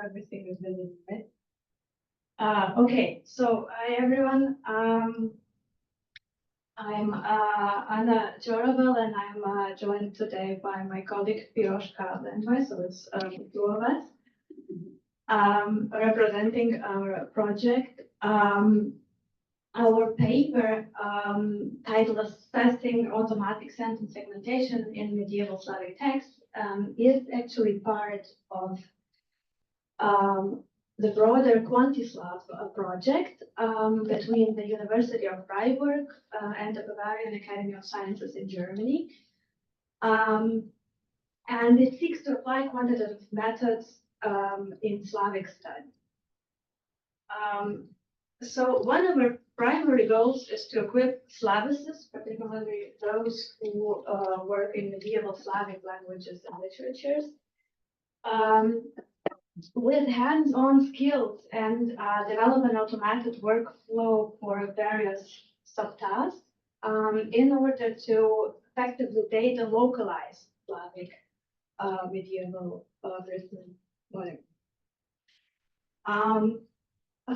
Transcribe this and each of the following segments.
everything is visible, right? Okay, so hi everyone. I'm Anna Jouravel, and I'm joined today by my colleague Piroska Lendvai, so it's two of us representing our project. Our paper, titled Assessing Automatic Sentence Segmentation in Medieval Slavic Texts, is actually part of the broader QuantiSlav project between the University of Freiburg and the Bavarian Academy of Sciences in Germany. And it seeks to apply quantitative methods in Slavic study. So one of our primary goals is to equip Slavicists, particularly those who work in medieval Slavic languages and literatures, with hands-on skills and develop an automated workflow for various subtasks in order to effectively data localize Slavic medieval written writing.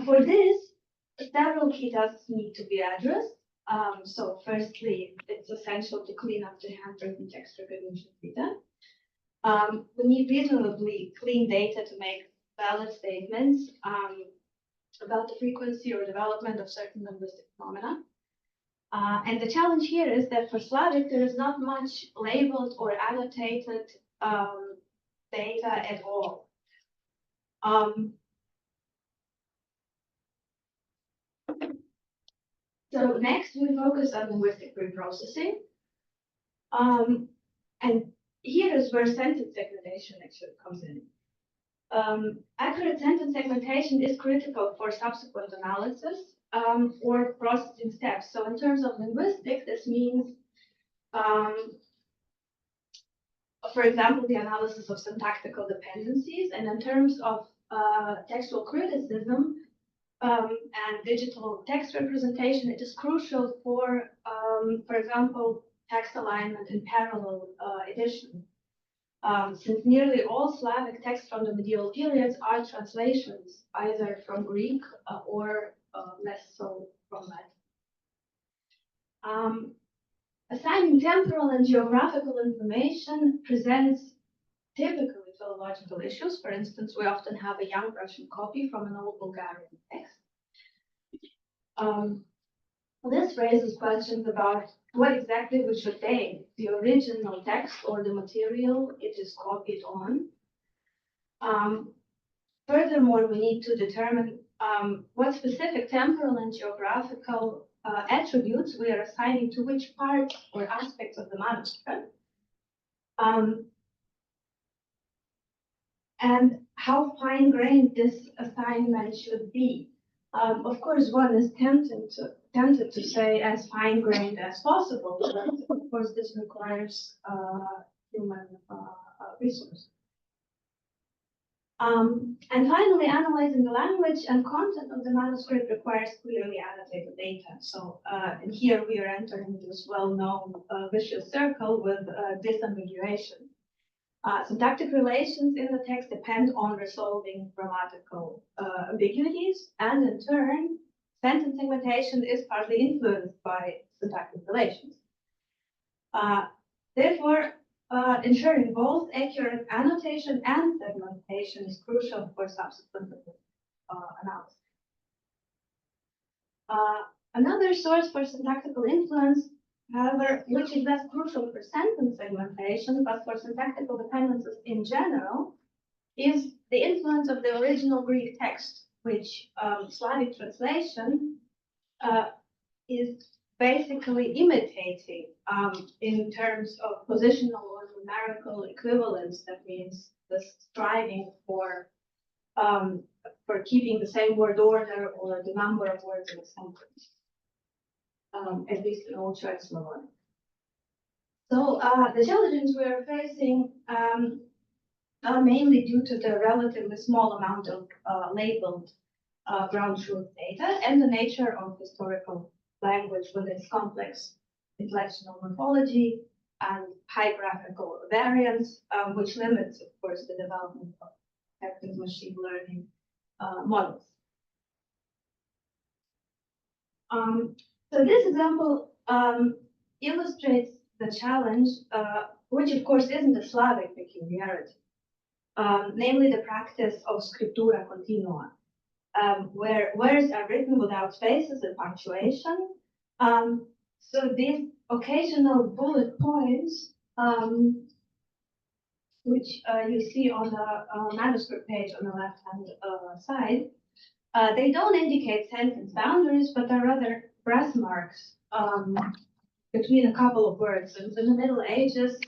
For this, several key tasks need to be addressed. So firstly, it's essential to clean up the handwritten text recognition data. We need reasonably clean data to make valid statements about the frequency or development of certain linguistic phenomena. And the challenge here is that for Slavic, there is not much labeled or annotated data at all. So next, we focus on linguistic preprocessing. And here is where sentence segmentation actually comes in. Accurate sentence segmentation is critical for subsequent analysis or processing steps. So in terms of linguistics, this means, for example, the analysis of syntactical dependencies. And in terms of textual criticism and digital text representation, it is crucial for example, text alignment and parallel edition. Since nearly all Slavic texts from the medieval periods are translations, either from Greek or less so from Latin. Assigning temporal and geographical information presents typically philological issues. For instance, we often have a young Russian copy from an old Bulgarian text. This raises questions about what exactly we should date, the original text or the material it is copied on. Furthermore, we need to determine what specific temporal and geographical attributes we are assigning to which parts or aspects of the manuscript. And how fine-grained this assignment should be. Of course, one is tempted to say as fine-grained as possible, but of course this requires human resource. And finally, analyzing the language and content of the manuscript requires clearly annotated data. So and here we are entering this well-known vicious circle with disambiguation. Syntactic relations in the text depend on resolving grammatical ambiguities, and in turn, sentence segmentation is partly influenced by syntactic relations. Therefore, ensuring both accurate annotation and segmentation is crucial for subsequent analysis. Another source for syntactical influence, however, which is less crucial for sentence segmentation, but for syntactical dependencies in general, is the influence of the original Greek text, which Slavic translation is basically imitating in terms of positional or numerical equivalence. That means the striving for keeping the same word order or the number of words in a sentence. At least in old Czechoslovakia. So the challenges we are facing are mainly due to the relatively small amount of labeled ground truth data and the nature of historical language with its complex inflectional morphology and high graphical variance, which limits, of course, the development of effective machine learning models. So this example illustrates the challenge, which of course isn't a Slavic peculiarity, namely the practice of scriptura continua, where words are written without spaces and punctuation. So these occasional bullet points, which you see on the manuscript page on the left-hand side, they don't indicate sentence boundaries, but are rather breath marks between a couple of words. And in the Middle Ages,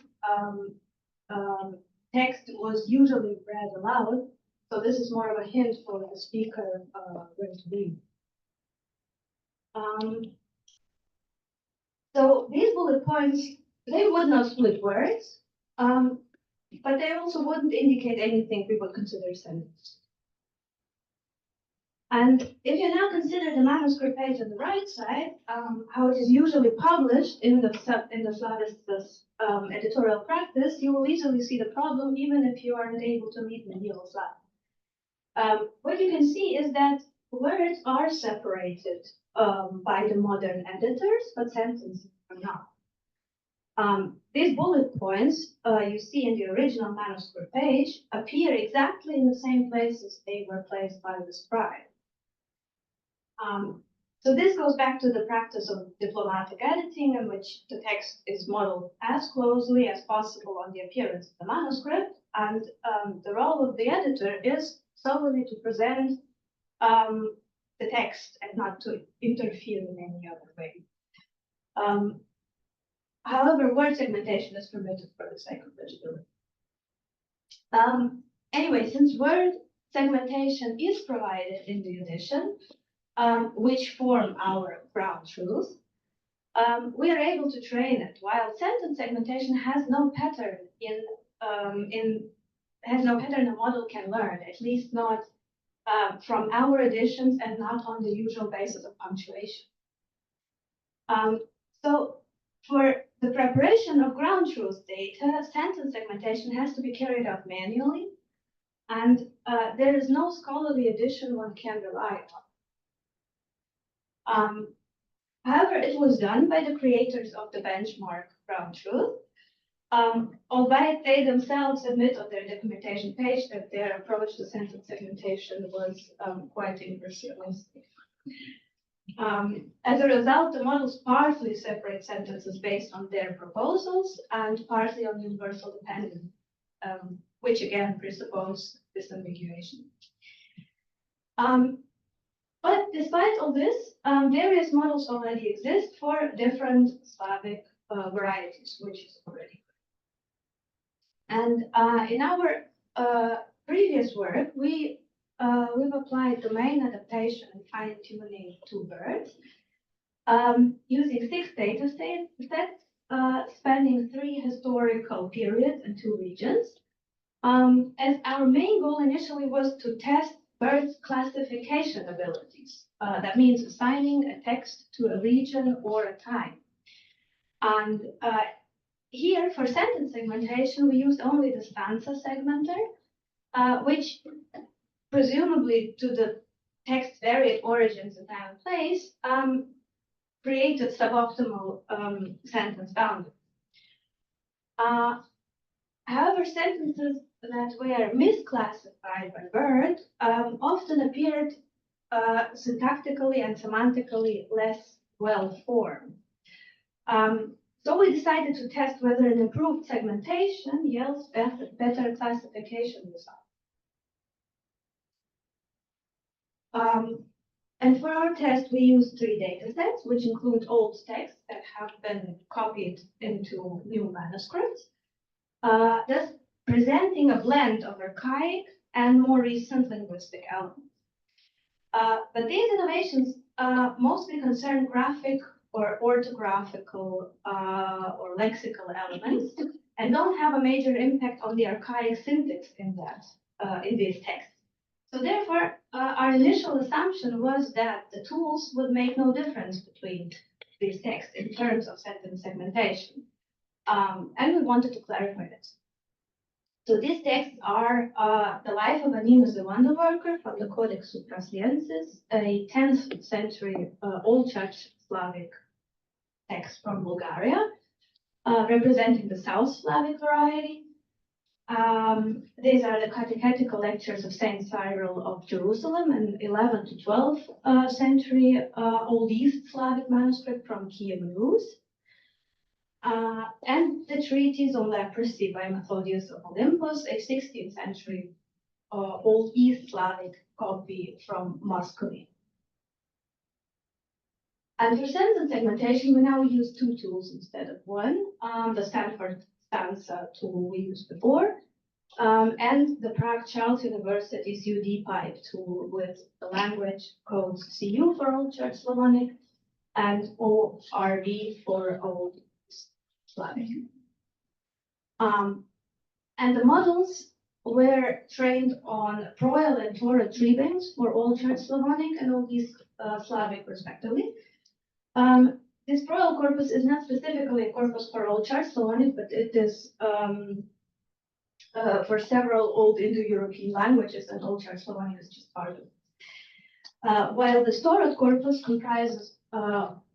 text was usually read aloud, so this is more of a hint for the speaker where to be. So these bullet points, they would not split words, but they also wouldn't indicate anything we would consider sentence. And if you now consider the manuscript page on the right side, how it is usually published in the Slavist's editorial practice, you will easily see the problem even if you aren't able to read medieval Slav. What you can see is that words are separated by the modern editors, but sentences are not. These bullet points you see in the original manuscript page appear exactly in the same places they were placed by the scribe. So this goes back to the practice of diplomatic editing, in which the text is modeled as closely as possible on the appearance of the manuscript, and the role of the editor is solely to present the text and not to interfere in any other way. However, word segmentation is permitted for the sake of legibility. Anyway, since word segmentation is provided in the edition, which form our ground truth, we are able to train it, while sentence segmentation has no pattern a model can learn, at least not from our editions and not on the usual basis of punctuation. So for the preparation of ground truth data, sentence segmentation has to be carried out manually, and there is no scholarly edition one can rely on. However, it was done by the creators of the benchmark ground truth, albeit they themselves admit on their documentation page that their approach to sentence segmentation was quite impressionistic. As a result, the models partly separate sentences based on their proposals and partly on universal dependence, which again presuppose disambiguation. But despite all this, various models already exist for different Slavic varieties, which is already good. And in our previous work, we've applied domain adaptation and fine-tuning to words using 6 data sets spanning 3 historical periods and 2 regions. As our main goal initially was to test birds' classification abilities. That means assigning a text to a region or a time. And here, for sentence segmentation, we used only the stanza segmenter, which presumably to the text's varied origins and time and place, created suboptimal sentence boundaries. However, sentences that were misclassified by word often appeared syntactically and semantically less well-formed. So we decided to test whether an improved segmentation yields better classification results. And for our test, we used 3 data sets, which include old texts that have been copied into new manuscripts, thus presenting a blend of archaic and more recent linguistic elements. But these innovations mostly concern graphic or orthographical or lexical elements and don't have a major impact on the archaic syntax in these texts. So therefore, our initial assumption was that the tools would make no difference between these texts in terms of sentence segmentation. And we wanted to clarify this. So these texts are the life of Aninus the Wonder Worker from the Codex Suprasiensis, a 10th century Old Church Slavic text from Bulgaria, representing the South Slavic variety. These are the catechetical lectures of Saint Cyril of Jerusalem, an 11th to 12th century Old East Slavic manuscript from Kiev and Rus. And the treatise on leprosy by Methodius of Olympus, a 16th century Old East Slavic copy from Muscovy. And for sentence segmentation, we now use two tools instead of one. The Stanford Stanza tool we used before, and the Prague Charles University's UD-Pipe tool with the language codes CU for Old Church Slavonic and ORV for Old Slavic. And the models were trained on Proel and Torah treebanks for Old Church Slavonic and Old East Slavic, respectively. This Proel corpus is not specifically a corpus for Old Church Slavonic, but it is for several Old Indo-European languages, and Old Church Slavonic is just part of it. While the Storad corpus comprises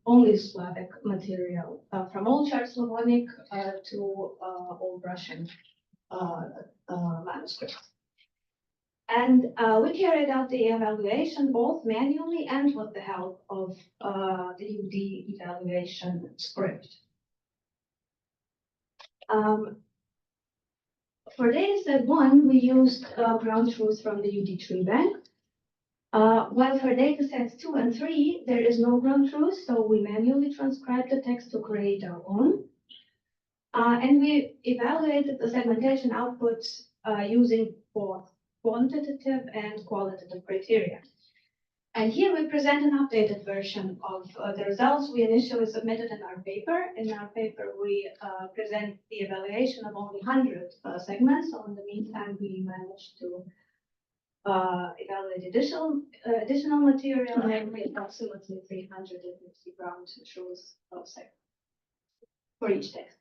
only Slavic material, from Old Church Slavonic to Old Russian manuscripts. And we carried out the evaluation both manually and with the help of the UD evaluation script. For dataset 1, we used ground truth from the UD tree bank. While for datasets 2 and 3, there is no ground truth, so we manually transcribed the text to create our own. And we evaluated the segmentation outputs using both quantitative and qualitative criteria. And here we present an updated version of the results we initially submitted in our paper. In our paper, we present the evaluation of only 100 segments. So in the meantime, we managed to evaluate additional material, namely approximately 350 ground truth segments for each text.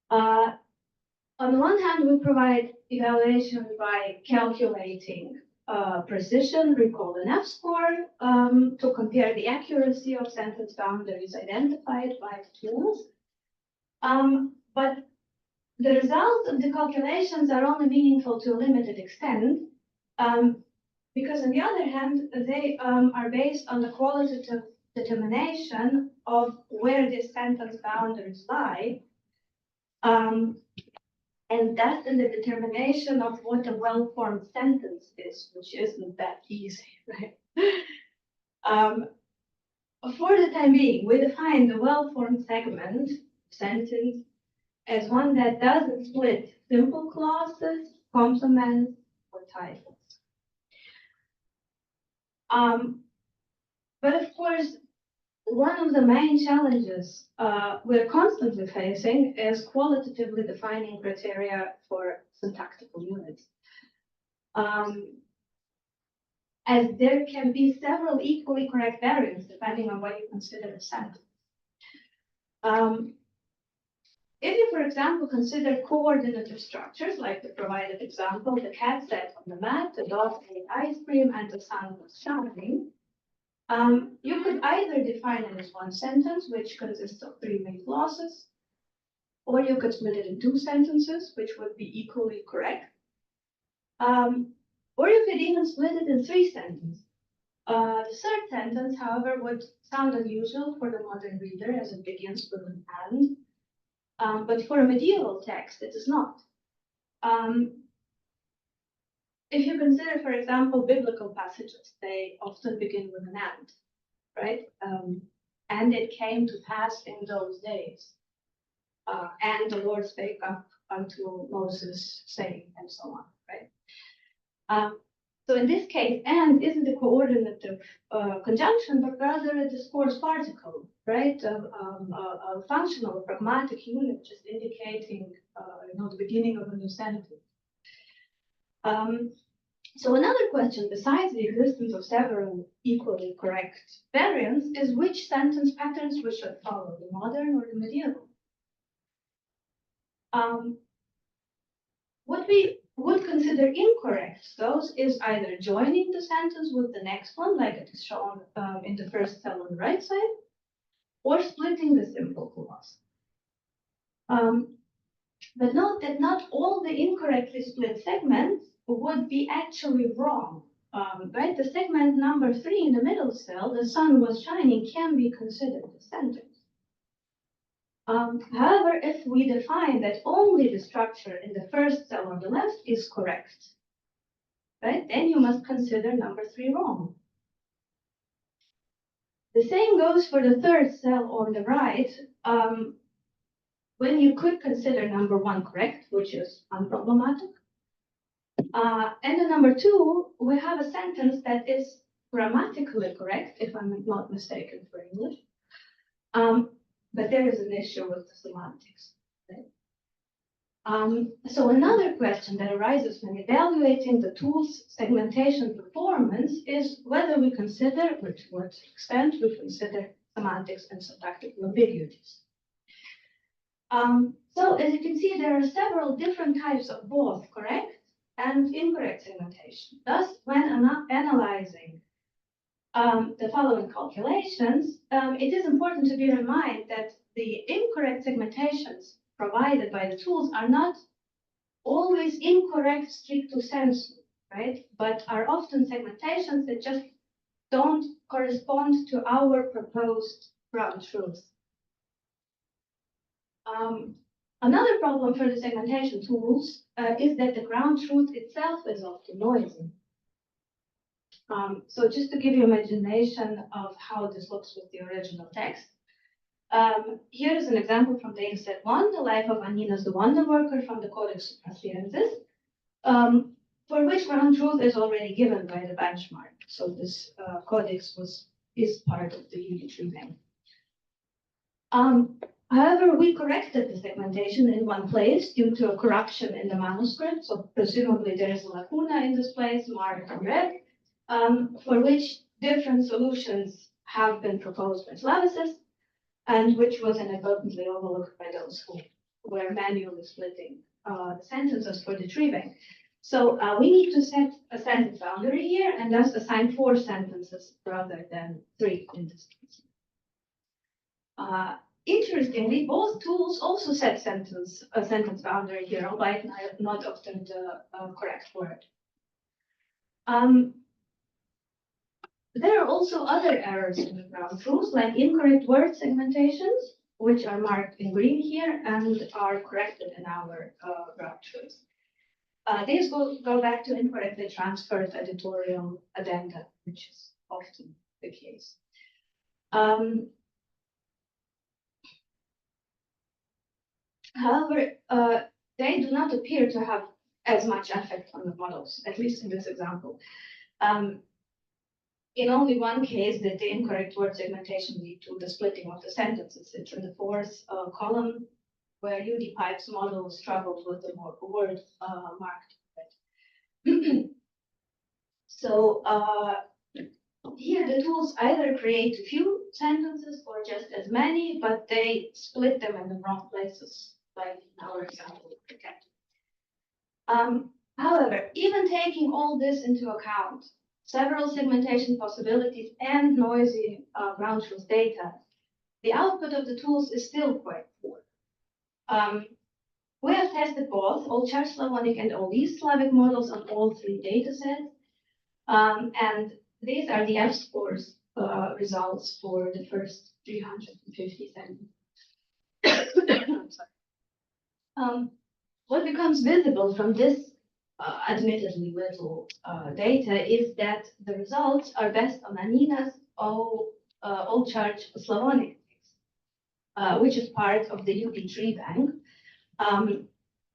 On the one hand, we provide evaluation by calculating precision, recall, and F-score to compare the accuracy of sentence boundaries identified by the tools. But the results of the calculations are only meaningful to a limited extent, because on the other hand, they are based on the qualitative determination of where the sentence boundaries lie, and that's in the determination of what a well-formed sentence is, which isn't that easy, right? For the time being, we define the well-formed segment sentence as one that doesn't split simple clauses, complements, or titles. But of course, one of the main challenges we're constantly facing is qualitatively defining criteria for syntactical units. As there can be several equally correct variants depending on what you consider a sentence. If you, for example, consider coordinative structures, like the provided example, the cat sat on the mat, the dog ate ice cream, and the sun was shining, you could either define it as one sentence, which consists of 3 main clauses, or you could split it in 2 sentences, which would be equally correct. Or you could even split it in 3 sentences. The third sentence, however, would sound unusual for the modern reader as it begins with an and, but for a medieval text, it is not. If you consider, for example, biblical passages, they often begin with an and, right? And it came to pass in those days. And the Lord spake up unto Moses, saying, and so on, right? So in this case, and isn't a coordinative conjunction, but rather a discourse particle, right? A functional, pragmatic unit, just indicating, the beginning of a new sentence. So another question, besides the existence of several equally correct variants, is which sentence patterns we should follow, the modern or the medieval? What we would consider incorrect, those is either joining the sentence with the next one, like it is shown in the first cell on the right side, or splitting the simple clause. But note that not all the incorrectly split segments would be actually wrong. Right? The segment number 3 in the middle cell, the sun was shining, can be considered a sentence. However, if we define that only the structure in the first cell on the left is correct, right, then you must consider number 3 wrong. The same goes for the third cell on the right, when you could consider number 1 correct, which is unproblematic. And the number 2, we have a sentence that is grammatically correct, if I'm not mistaken for English. But there is an issue with the semantics. Right? So another question that arises when evaluating the tool's segmentation performance is whether we consider, or to what extent we consider semantics and syntactic ambiguities. So as you can see, there are several different types of both correct and incorrect segmentation. Thus, when analyzing the following calculations, it is important to bear in mind that the incorrect segmentations provided by the tools are not always incorrect stricto sensu, right? But are often segmentations that just don't correspond to our proposed ground truth. Another problem for the segmentation tools is that the ground truth itself is often noisy. So just to give you imagination of how this looks with the original text, here is an example from dataset 1, the life of Anninas the Wonder Worker from the Codex Supraciensis, for which ground truth is already given by the benchmark. So this codex is part of the unitary bank. However, we corrected the segmentation in one place due to a corruption in the manuscript. So presumably there is a lacuna in this place, marked in red, for which different solutions have been proposed by Slavicists, and which was inadvertently overlooked by those who were manually splitting the sentences for the tree bank. So we need to set a sentence boundary here and thus assign 4 sentences rather than 3 in this case. Interestingly, both tools also set a sentence boundary here, albeit not often the correct word. There are also other errors in the ground truth, like incorrect word segmentations, which are marked in green here and are corrected in our ground truth. These go back to incorrectly transferred editorial addenda, which is often the case. However, they do not appear to have as much effect on the models, at least in this example. In only one case did the incorrect word segmentation lead to the splitting of the sentences. It's in the 4th column, where UDPipe's model struggled with the word marked. So here the tools either create few sentences or just as many, but they split them in the wrong places, like in our example. However, even taking all this into account, several segmentation possibilities and noisy ground truth data, the output of the tools is still quite poor. We have tested both Old Church Slavonic and Old East Slavic models on all 3 datasets, and these are the F-scores results for the first 350 sentences. What becomes visible from this admittedly little data is that the results are best on Anninas Old Church Slavonic text, which is part of the UD tree bank.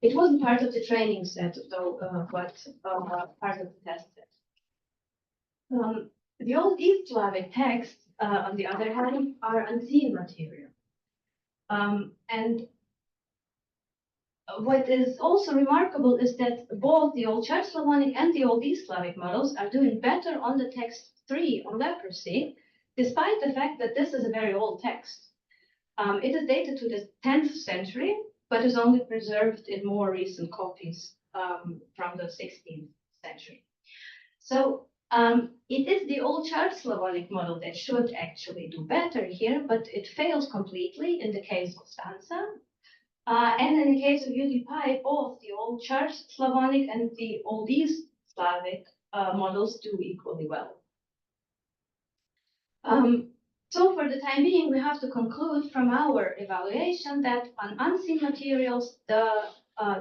It wasn't part of the training set, though, but part of the test set. The Old East Slavic texts, on the other hand, are unseen material. And what is also remarkable is that both the Old Church Slavonic and the Old East Slavic models are doing better on the text 3 on leprosy, despite the fact that this is a very old text. It is dated to the 10th century, but is only preserved in more recent copies from the 16th century. So it is the old Church Slavonic model that should actually do better here, but it fails completely in the case of stanza. And in the case of UDPI, both the old Church Slavonic and the Old East Slavic models do equally well. So for the time being, we have to conclude from our evaluation that on unseen materials, the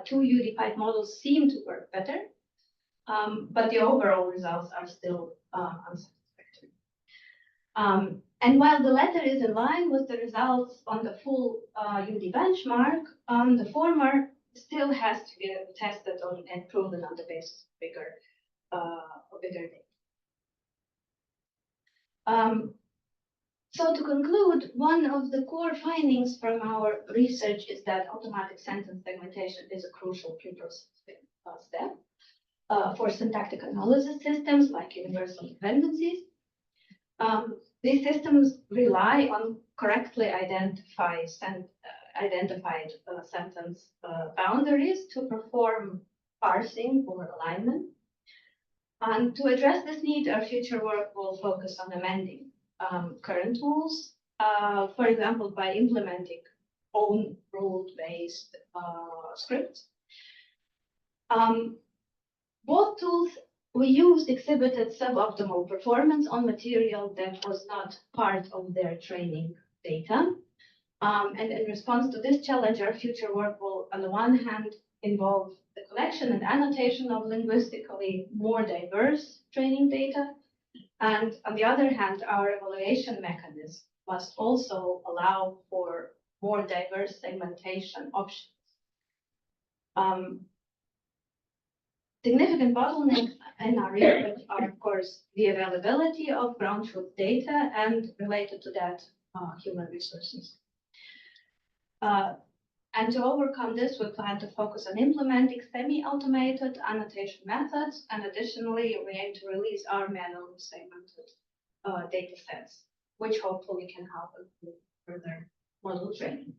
two UDPI models seem to work better, but the overall results are still unsatisfactory. And while the latter is in line with the results on the full UD benchmark, the former still has to be tested on and proven on the basis of bigger data. So to conclude, one of the core findings from our research is that automatic sentence segmentation is a crucial pre-processing step for syntactic analysis systems like universal dependencies. These systems rely on correctly identified sentence boundaries to perform parsing or alignment. And to address this need, our future work will focus on amending current tools, for example, by implementing own rule-based scripts. Both tools we used exhibited suboptimal performance on material that was not part of their training data. And in response to this challenge, our future work will, on the one hand, involve the collection and annotation of linguistically more diverse training data. And on the other hand, our evaluation mechanism must also allow for more diverse segmentation options. Significant bottlenecks in our research are, of course, the availability of ground truth data and related to that, human resources. And to overcome this, we plan to focus on implementing semi-automated annotation methods, and additionally, we aim to release our manually segmented data sets, which hopefully can help with further model training.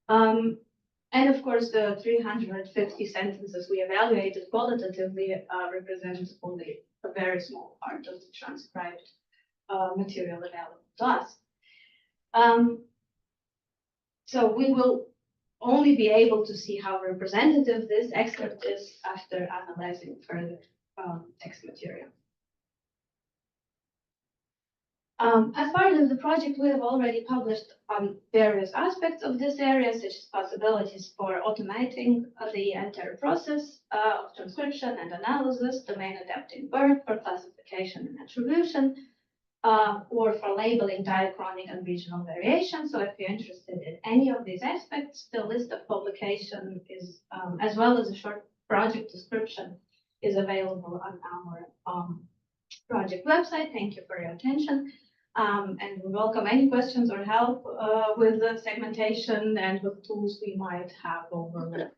And of course, the 350 sentences we evaluated qualitatively represent only a very small part of the transcribed material available to us. So we will only be able to see how representative this excerpt is after analyzing further text material. As part of the project, we have already published on various aspects of this area, such as possibilities for automating the entire process of transcription and analysis, domain adapting work for classification and attribution, or for labeling diachronic and regional variation. So if you're interested in any of these aspects, the list of publication is, as well as a short project description, is available on our project website. Thank you for your attention. And we welcome any questions or help with the segmentation and with tools we might have overlooked.